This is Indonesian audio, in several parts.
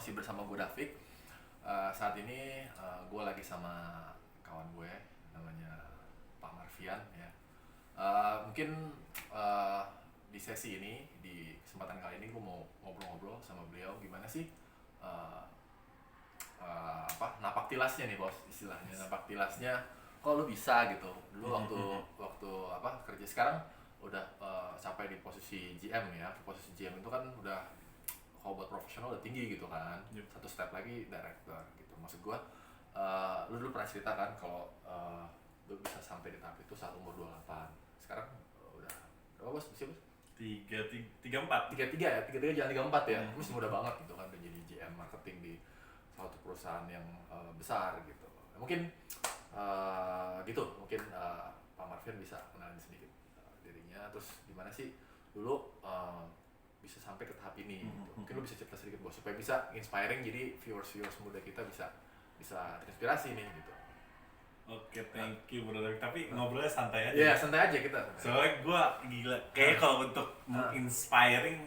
masih bersama gue David. Saat ini gue lagi sama kawan gue namanya Pak Marvian ya. Mungkin di sesi ini, di kesempatan kali ini gue mau ngobrol-ngobrol sama beliau gimana sih napak tilasnya nih bos, istilahnya napak tilasnya kok lu bisa gitu. Dulu waktu kerja, sekarang udah sampai di posisi GM ya. Posisi GM itu kan udah, kalau buat profesional udah tinggi gitu kan. Satu step lagi director gitu. Maksud gua, lu dulu pernah cerita kan kalau lu bisa sampai di tahap itu saat umur 28. Sekarang udah berapa bos? Usia bos? 34. 33 ya? 33 jangan 34 ya? Masih muda banget gitu kan, udah jadi GM marketing di suatu perusahaan yang besar gitu. Mungkin gitu, mungkin Pak Marvian bisa kenalin sedikit dirinya, terus gimana sih dulu bisa sampai ke tahap ini gitu. Mungkin lu bisa cerita sedikit bos, supaya bisa inspiring, jadi viewers muda kita bisa terinspirasi nih gitu. Oke, thank you brother. Tapi ngobrolnya santai aja. Iya, santai aja kita. Soalnya gue gila, kayaknya kalau untuk inspiring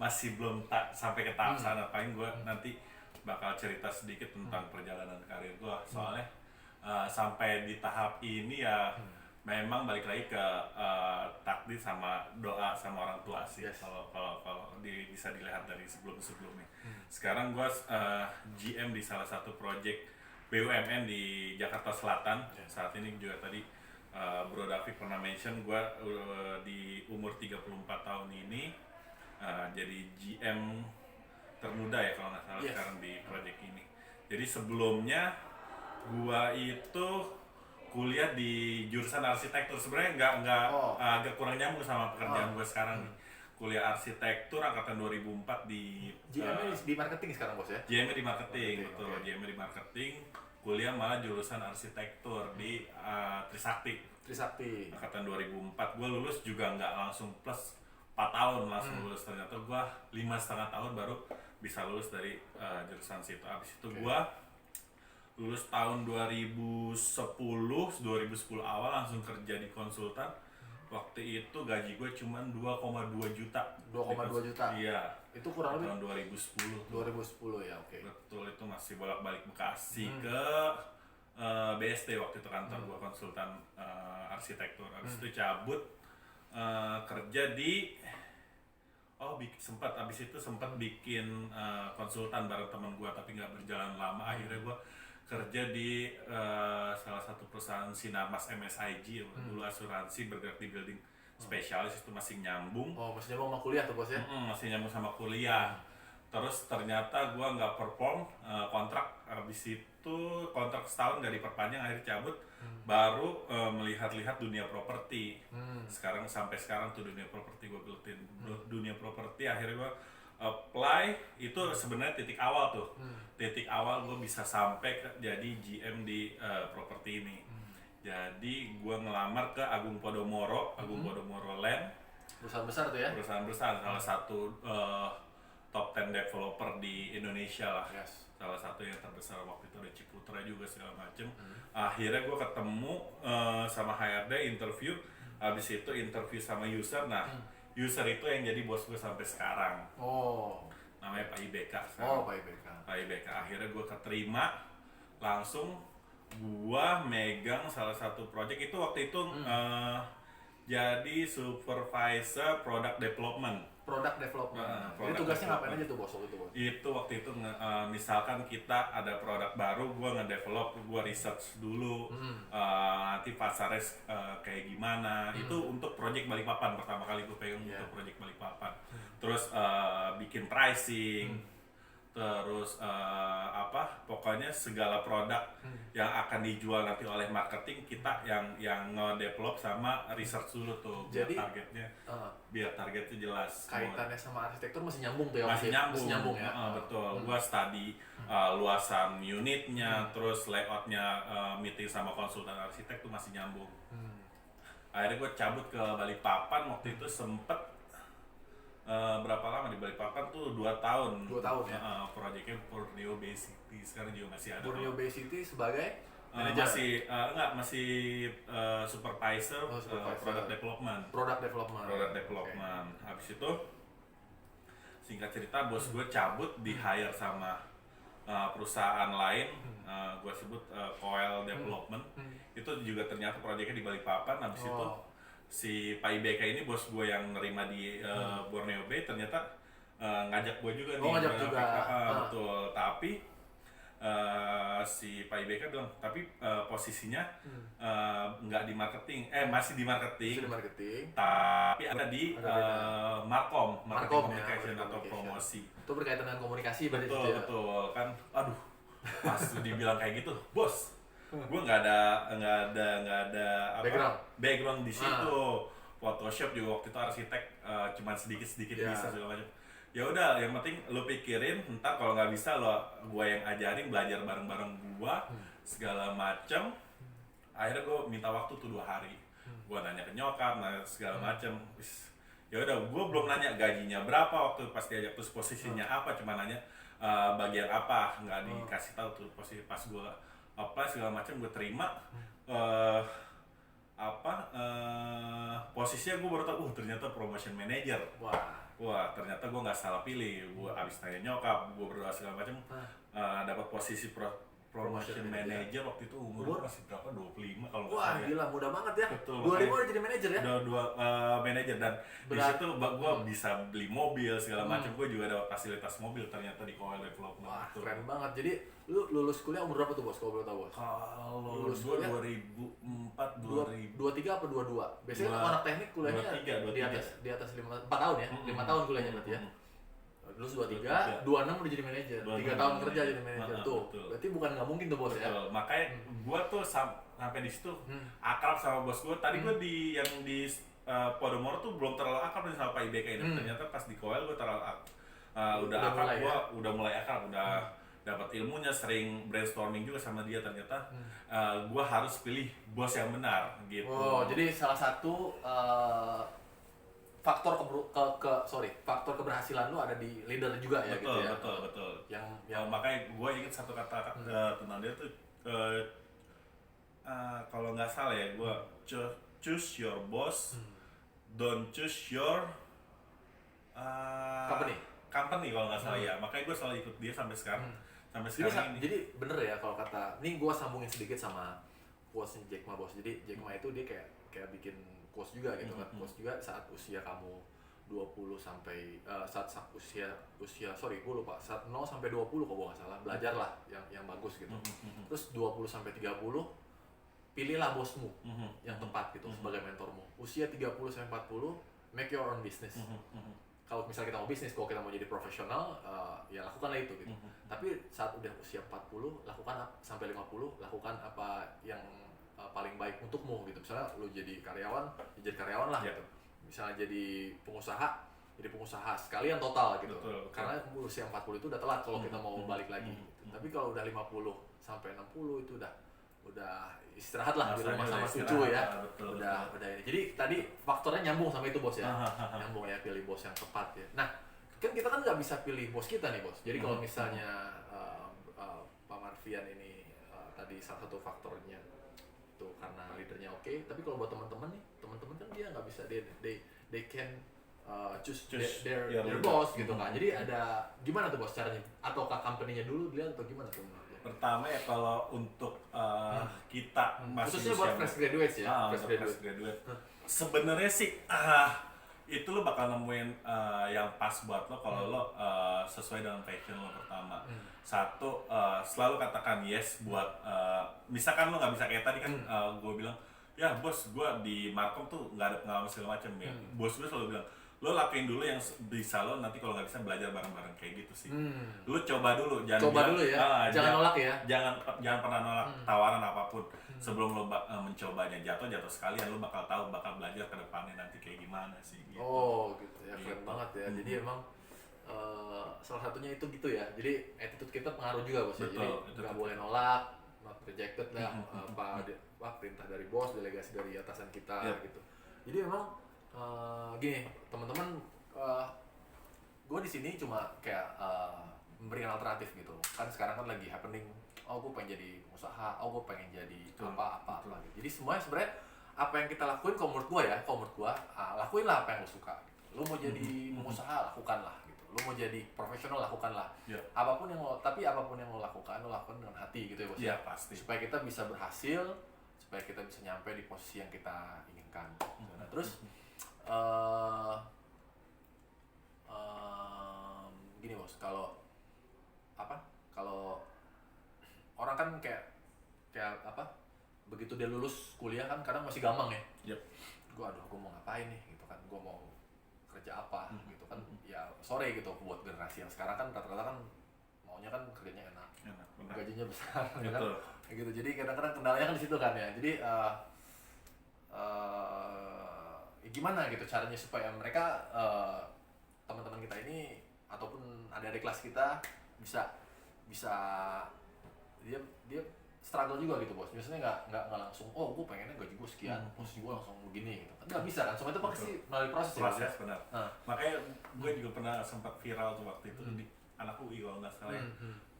masih belum sampai ke tahap sana. Paling gue nanti bakal cerita sedikit tentang perjalanan karir gue. Soalnya sampai di tahap ini ya memang balik lagi ke takdir sama doa sama orang tua sih. Yes. Kalau bisa dilihat dari sebelumnya. Sekarang gue GM di salah satu project BUMN di Jakarta Selatan. Saat ini juga tadi Bro David pernah mention gue di umur 34 tahun ini jadi GM termuda ya kalau nggak salah. Yes. Sekarang di project ini. Jadi sebelumnya gue itu kuliah di jurusan arsitektur. Sebenarnya agak kurang nyambung sama pekerjaan gue sekarang nih. Kuliah arsitektur angkatan 2004 di GM-nya di marketing sekarang bos ya? GM di marketing, betul. Okay. GM di marketing, kuliah malah jurusan arsitektur di Trisakti angkatan 2004. Gue lulus juga nggak langsung plus 4 tahun langsung lulus. Ternyata gue 5,5 tahun baru bisa lulus dari jurusan situ. Abis itu gue lulus tahun 2010 awal langsung kerja di konsultan. Waktu itu gaji gue cuma 2,2 juta. 2,2 juta? Iya. Itu kurang lebih? Tahun 2010. 2010 ya, oke. Betul, itu masih bolak-balik Bekasi ke BSD waktu itu kantor gue konsultan arsitektur. Habis itu cabut kerja di sempat bikin konsultan bareng teman gue tapi nggak berjalan lama. Akhirnya gue kerja di salah satu perusahaan Sinarmas MSIG, dulu asuransi bergerak di building spesialis. Itu masih nyambung. Masih nyambung sama kuliah tuh bos ya? Masih nyambung sama kuliah. Terus ternyata gue nggak perform kontrak. Habis itu kontrak setahun nggak diperpanjang, akhirnya cabut. Baru melihat-lihat dunia properti. Sampai sekarang tuh dunia properti gue gelutin. Dunia properti akhirnya gue apply. Itu sebenarnya titik awal tuh. Titik awal gue bisa sampai jadi GM di properti ini. Jadi gue ngelamar ke Agung Podomoro Land. Perusahaan besar tuh ya? Perusahaan besar, salah satu top 10 developer di Indonesia lah. Yes. Salah satu yang terbesar waktu itu, ada Ciputra juga segala macem. Akhirnya gue ketemu sama HRD, interview. Habis itu interview sama user. Nah, user itu yang jadi bos gue sampai sekarang. Namanya Pak IBK sekarang. Pak IBK. Akhirnya gue keterima, langsung gue megang salah satu project itu waktu itu jadi supervisor product development. Jadi tugasnya ngapain aja tuh bos waktu itu bos? Itu waktu itu misalkan kita ada produk baru, gue ngedevelop, gue research dulu nanti pasarnya kayak gimana. Itu untuk project Balikpapan, pertama kali gue pegang untuk project Balikpapan. Terus bikin pricing, terus pokoknya segala produk yang akan dijual nanti oleh marketing, kita yang nge-develop sama research dulu tuh. Jadi biar targetnya jelas. Kaitannya sama arsitektur masih nyambung tuh ya? Masih nyambung ya? Betul. Gua study luasan unitnya, terus layoutnya, meeting sama konsultan arsitek tuh masih nyambung. Akhirnya gue cabut ke Balikpapan. Waktu itu sempet berapa lama di Balikpapan tuh? 2 tahun. 2 tahun ya? Proyeknya Borneo Bay City, sekarang juga masih ada. Borneo Bay City sebagai? Masih supervisor, product development. Product development. Habis itu singkat cerita bos gue cabut di hire sama perusahaan lain, gue sebut Coel Development. Itu juga ternyata proyeknya di Balikpapan. Habis itu si Pak IBK ini bos gue yang nerima di Borneo Bay ternyata ngajak gue juga nih. Ngajak juga. Betul, tapi si Pak IBK bilang tapi posisinya nggak di marketing, masih di marketing, tapi ada di Markom, marketing communication atau promosi. Itu berkaitan dengan komunikasi berarti. Betul kan, aduh pas dibilang kayak gitu bos, gue nggak ada background di situ. Photoshop juga waktu itu arsitek cuman sedikit bisa segala macam. Ya udah, yang penting lo pikirin, entar kalau nggak bisa gue yang ajarin, belajar bareng-bareng gue segala macam. Akhirnya gue minta waktu tuh 2 hari, gue nanya ke nyokap, nanya segala macam. Ya udah, gue belum nanya gajinya berapa waktu pas diajak, terus posisinya apa, cuma nanya bagian apa, nggak dikasih tahu tuh posisi. Pas gue apa segala macam gue terima, posisinya gue baru tahu ternyata promotion manager. Wah ternyata gue nggak salah pilih. Gue abis tanya nyokap, gue berdoa segala macam, dapat posisi promotion manager. Waktu itu umur masih berapa, 25 kalau nggak salah. Wah gila, muda banget ya. Betul, 25 udah jadi manajer ya? Udah manajer, dan di situ gue bisa beli mobil segala macam. Gue juga dapat fasilitas mobil ternyata di Coel Development. Wah keren banget. Jadi lu lulus kuliah umur berapa tuh bos, kalau boleh tahu bos? Kalau lulus gue kuliah 2004, 23 apa 22? Biasanya kan anak teknik kuliahnya 23. di atas 4 tahun ya? 5 tahun kuliahnya berarti ya? Lulus 23, 26 udah jadi manajer, 3 tahun kerja jadi manajer tuh. Betul. Berarti bukan nggak mungkin tuh bos ya? Makanya gue tuh sampai di situ akrab sama bos gue. Tadi gue yang di Podomoro tuh belum terlalu akrab nih sama Pak IBK ini. Ternyata pas di Coel gue terlalu udah akrab, gue udah mulai akrab, udah dapat ilmunya, sering brainstorming juga sama dia. Ternyata gue harus pilih bos yang benar gitu. Oh, jadi salah satu faktor faktor keberhasilan lu ada di leader juga ya. Betul, gitu ya. Betul. Yang makanya gue ingat satu kata tentang dia tuh, kalau nggak salah ya, gue choose your boss, don't choose your company kalau nggak salah ya. Makanya gue selalu ikut dia sampai sekarang. Jadi bener ya kalau kata, ini gue sambungin sedikit sama quotes-nya Jack Ma bos. Jadi Jack Ma itu dia kayak bikin quotes juga gitu kan. Quotes juga saat usia kamu 20 sampai saat usia gue lupa, saat 0 sampai 20 kalau gue nggak salah, belajarlah yang bagus gitu. Terus 20 sampai 30 pilihlah bosmu yang tepat gitu sebagai mentormu. Usia 30 sampai 40 make your own business. Kalau misalnya kita mau bisnis, kalau kita mau jadi profesional, ya lakukanlah itu gitu. Tapi saat udah usia 40, sampai 50, lakukan apa yang paling baik untukmu gitu. Misalnya lu jadi karyawan, jadi karyawan lah gitu. Misalnya jadi pengusaha sekalian total gitu. Betul. Karena usia 40 itu udah telat kalau kita mau balik lagi gitu. Tapi kalau udah 50 sampai 60 itu udah istirahat lah di rumah sama cucu ya. Betul. Udah ini. Jadi tadi faktornya nyambung sama itu bos ya. Nyambung ya, pilih bos yang tepat ya. Nah, kan kita kan nggak bisa pilih bos kita nih bos. Jadi kalau misalnya Pak Marvian ini tadi salah satu faktornya itu karena leadernya oke, tapi kalau buat teman-teman kan dia nggak bisa, they can choose their boss gitu kan. Jadi ada gimana tuh bos caranya? Ataukah company-nya dulu dilihat atau gimana tuh? Pertama ya, kalau untuk kita masih khususnya buat fresh graduates ya, fresh graduate. Sebenarnya sih itu lo bakal nemuin yang pas buat lo kalau lo sesuai dengan passion lo. Pertama, satu, selalu katakan yes buat misalkan lo nggak bisa kayak tadi kan, gue bilang ya bos, gue di Markom tuh nggak ada pengalaman segala macam ya. Bos gue selalu bilang lo lakuin dulu yang bisa lo, nanti kalau nggak bisa belajar bareng-bareng kayak gitu sih. Lo coba dulu, jangan jangan nolak ya. Jangan pernah nolak tawaran apapun. Sebelum lo mencobanya jatuh sekalian, lo bakal belajar ke depannya nanti kayak gimana sih gitu. Oh gitu ya, keren banget ya. Jadi emang salah satunya itu gitu ya. Jadi attitude kita pengaruh juga bos ya. Jadi nggak boleh nolak, not rejected lah. Perintah dari bos, delegasi dari atasan kita gitu. Jadi emang gini teman-teman, gue di sini cuma kayak memberikan alternatif gitu. Kan sekarang kan lagi happening, gue pengen jadi usaha, gue pengen jadi apa gitu. Jadi semuanya sebenarnya apa yang kita lakuin, kalau menurut gue lakuinlah apa yang lo suka. Lo mau jadi pengusaha, lakukanlah gitu. Lo Lu mau jadi profesional, lakukanlah. Ya. Apapun yang lo lakukan dengan hati gitu ya bos. Iya, pasti. Supaya kita bisa berhasil, supaya kita bisa nyampe di posisi yang kita inginkan. Nah, terus gini bos, kalau orang kan kayak apa, begitu dia lulus kuliah kan kadang masih gampang ya. Yep. Gue mau ngapain nih gitu kan, gue mau kerja apa gitu kan. Ya sorry gitu buat generasi yang sekarang kan rata-rata kan maunya kan kerjanya enak gajinya besar ya kan gitu. Jadi kadang-kadang kendalanya kan di situ kan ya. Jadi gimana gitu caranya supaya mereka teman-teman kita ini ataupun adik-adik kelas kita bisa dia struggle juga gitu bos. Biasanya nggak langsung gue pengennya gaji gue sekian, posisi gue langsung begini gitu kan. Nggak bisa kan, semua itu pasti melalui proses ya. Benar. Makanya gue juga pernah sempat viral tuh waktu itu di anak UI kalau nggak salah ya.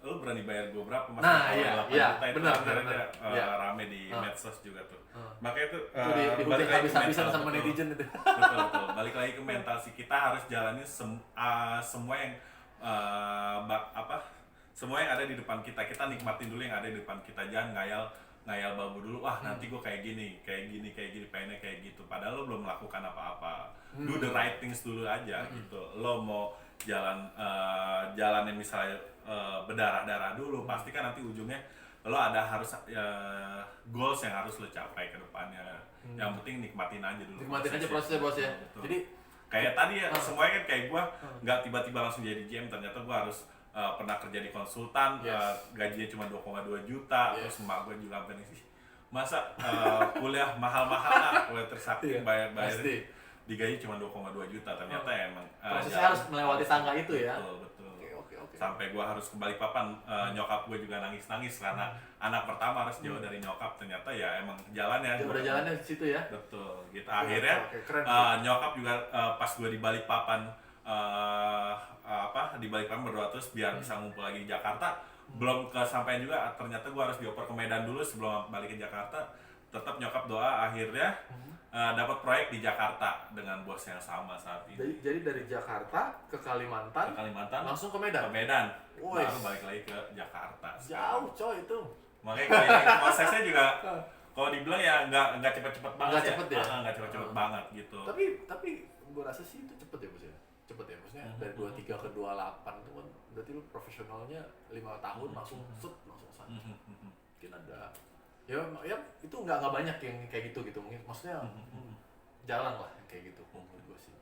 Lu berani bayar gue berapa? Nah, iya, benar. Rame di medsos juga tuh. Makanya tuh balik lagi habis-habisan sama netizen itu. Betul. Balik lagi ke mental sih, kita harus jalani semua yang semua yang ada di depan kita nikmatin dulu yang ada di depan kita. Jangan ngayal babu dulu, nanti gue kayak gini, pengennya kayak gitu. Padahal lo belum melakukan apa-apa. Do the right things dulu aja gitu. Lo mau jalan yang misalnya berdarah-darah dulu, pasti kan nanti ujungnya lo harus goals yang harus lo capai ke depannya. Yang penting nikmatin aja dulu. Nikmatin aja prosesnya bos ya. Jadi kayak tadi ya, semuanya kan kayak gue nggak tiba-tiba langsung jadi GM. Ternyata gue harus pernah kerja di konsultan, gajinya cuma 2,2 juta, terus emak gue juga sampai nih, masa kuliah mahal-mahal kuliah tersakti bayar digaji cuma 2,2 juta. Ternyata emang prosesnya harus melewati tangga itu ya. Betul. Sampai gue harus ke Balikpapan, nyokap gue juga nangis-nangis karena anak pertama harus jauh dari nyokap. Ternyata ya emang jalannya udah jalannya di situ ya. Betul gitu. Akhirnya nyokap juga pas gue di Balikpapan di Balikpapan berdoa terus biar bisa ngumpul lagi di Jakarta. Belum kesampaian juga, ternyata gue harus dioper ke Medan dulu sebelum balik ke Jakarta. Tetap nyokap doa, akhirnya dapat proyek di Jakarta dengan bos yang sama saat ini. Jadi dari Jakarta ke Kalimantan langsung ke Medan. Baru balik lagi ke Jakarta. Jauh coy itu. Makanya prosesnya juga kalau dibilang ya nggak cepet-cepet banget. Nggak cepet-cepet banget gitu. Tapi gue rasa sih itu cepet ya bos ya. Maksudnya dari 23 ke 28 itu kan berarti lu profesionalnya 5 tahun langsung sana. Mungkin ada ya itu nggak banyak yang kayak gitu maksudnya jarang lah yang kayak gitu menurut gue sih.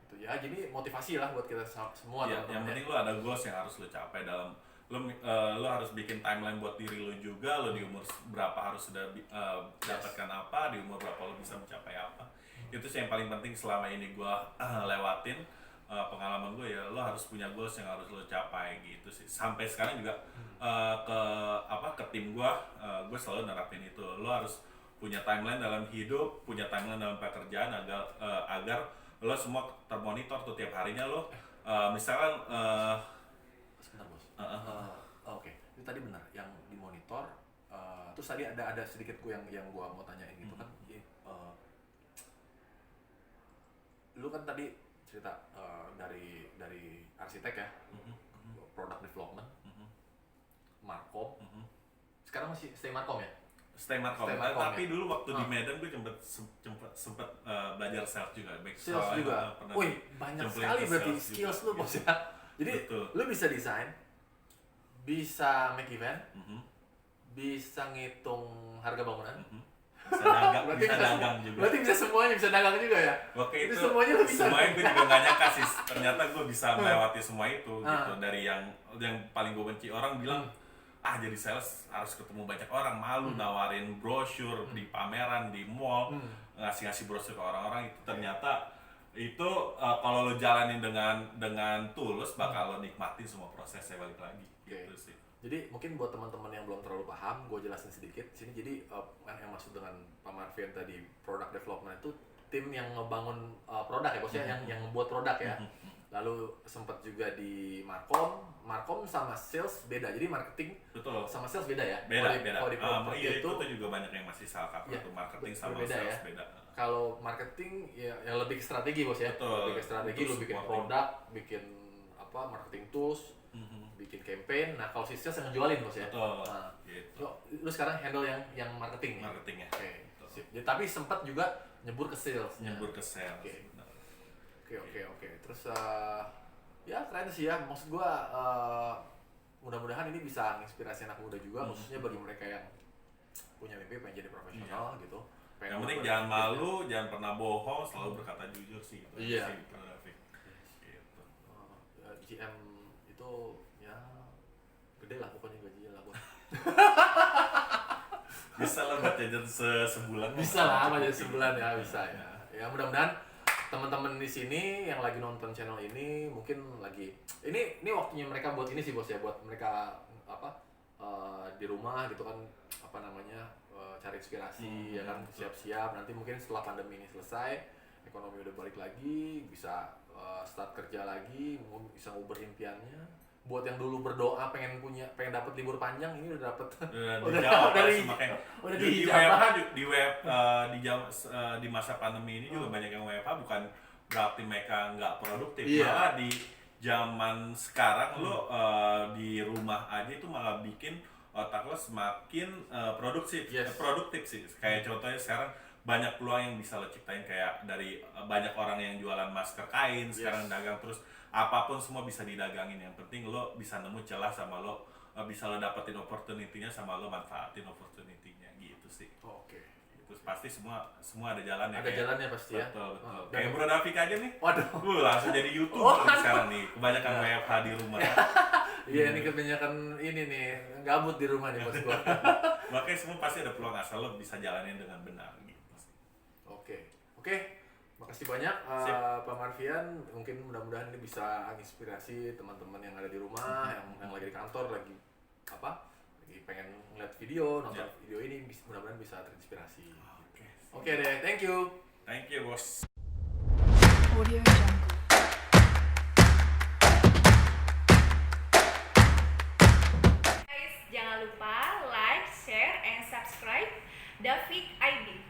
Itu ya, jadi motivasi lah buat kita semua ya, yang penting lo ada goals yang harus lo capai dalam lo harus bikin timeline buat diri lo juga. Lo di umur berapa harus sudah dapatkan apa, di umur berapa lo bisa mencapai apa. Itu sih yang paling penting selama ini gue lewatin pengalaman gue ya. Lo harus punya goals yang harus lo capai gitu sih. Sampai sekarang juga ke tim gue selalu nerapin itu. Lo harus punya timeline dalam hidup, punya timeline dalam pekerjaan agar lo semua termonitor tuh tiap harinya. Lo misalkan sebentar bos. Oke. Itu tadi benar yang dimonitor. Terus tadi ada sedikit gue yang gue mau tanyain gitu kan. Lu kan tadi cerita dari arsitek ya, product development, Markom. Sekarang masih stay Markom ya? Stay Markom. Tapi dulu waktu di Medan gue sempet belajar sales juga. Sales juga. Wih, banyak sekali berarti skills lu bos ya. Jadi lu bisa desain, bisa make event, bisa ngitung harga bangunan. Bisa dagang juga. Berarti bisa semuanya, bisa dagang juga ya? Oke, itu semuanya lu bisa. Semuanya gue juga gak nyangka sih. Ternyata gue bisa melewati semua itu gitu. Dari yang paling gue benci, orang bilang jadi sales harus ketemu banyak orang, malu nawarin brosur di pameran, di mall, ngasih brosur ke orang-orang. Itu ternyata itu kalau lo jalanin dengan tulus bakal lo nikmatin semua prosesnya balik lagi. Gitu sih. Jadi mungkin buat teman-teman yang belum terlalu paham, gue jelasin sedikit sini. Jadi yang maksud dengan Pak Marvian tadi product development itu tim yang ngebangun produk ya bosnya, yang ngebuat produk ya. Lalu sempat juga di Markom sama sales beda. Jadi marketing sama sales beda ya. Beda. Iya itu juga banyak yang masih salah kaprah tuh, marketing sama beda sales ya. Beda. Kalau marketing ya yang lebih ke strategi bos ya. Lebih ke strategi, lu bikin produk, bikin marketing tools, bikin campaign. Nah kalau si sales yang ngejualin bos ya. Betul. Nah, Gitu. lu sekarang handle yang marketing nih. Marketingnya. Oke. Sip. Jadi, tapi sempat juga nyebur ke sales. Nyebur ke sales. Oke. Benar. Oke. Terus ya keren sih ya. Maksud gua mudah-mudahan ini bisa menginspirasi anak muda juga, khususnya bagi mereka yang punya mimpi pengen jadi profesional gitu. Yang penting jangan malu, jangan pernah bohong, selalu berkata jujur sih. Itu Iya. sih, David. Gitu. GM itu ya gede lah pokoknya gajinya lah buat. Bisa lah buat jajan sebulan. Bisa lah aja sebulan ya, bisa ya. Ya mudah-mudahan teman-teman di sini yang lagi nonton channel ini mungkin lagi ini waktunya mereka buat ini sih bos ya, buat mereka di rumah gitu kan cari inspirasi ya kan, siap-siap nanti mungkin setelah pandemi ini selesai, ekonomi udah balik lagi, bisa start kerja lagi, bisa ngubur impiannya. Buat yang dulu berdoa pengen dapat libur panjang, ini udah dapat. Udah dijawab di masa pandemi ini juga banyak yang WFH, bukan berarti mereka nggak produktif. Malah di zaman sekarang lo di rumah aja itu malah bikin otak lo semakin produktif sih. Kayak contohnya sekarang banyak peluang yang bisa lo ciptain, kayak dari banyak orang yang jualan masker kain sekarang dagang, terus apapun semua bisa didagangin. Yang penting lo bisa nemu celah, sama lo bisa lo dapetin opportunity-nya, sama lo manfaatin opportunity-nya gitu sih. Oke. Itu pasti semua ada jalannya. Ada jalannya pasti ya. Betul. Kayak Bro David aja nih. Waduh. Langsung jadi YouTuber sekarang nih. Kebanyakan WFH di rumah. Iya, ini kebanyakan ini nih, gabut di rumah nih bos gua. Makanya semua pasti ada peluang asal lo bisa jalanin dengan benar gitu. Oke. Makasih banyak Pak Marvian. Mungkin mudah-mudahan ini bisa inspirasi teman-teman yang ada di rumah, yang lagi di kantor, lagi pengen ngeliat video, nonton video ini, mudah-mudahan bisa terinspirasi. Oke deh, thank you. Thank you, bos. Audio Jungle. Guys, jangan lupa like, share, and subscribe David ID.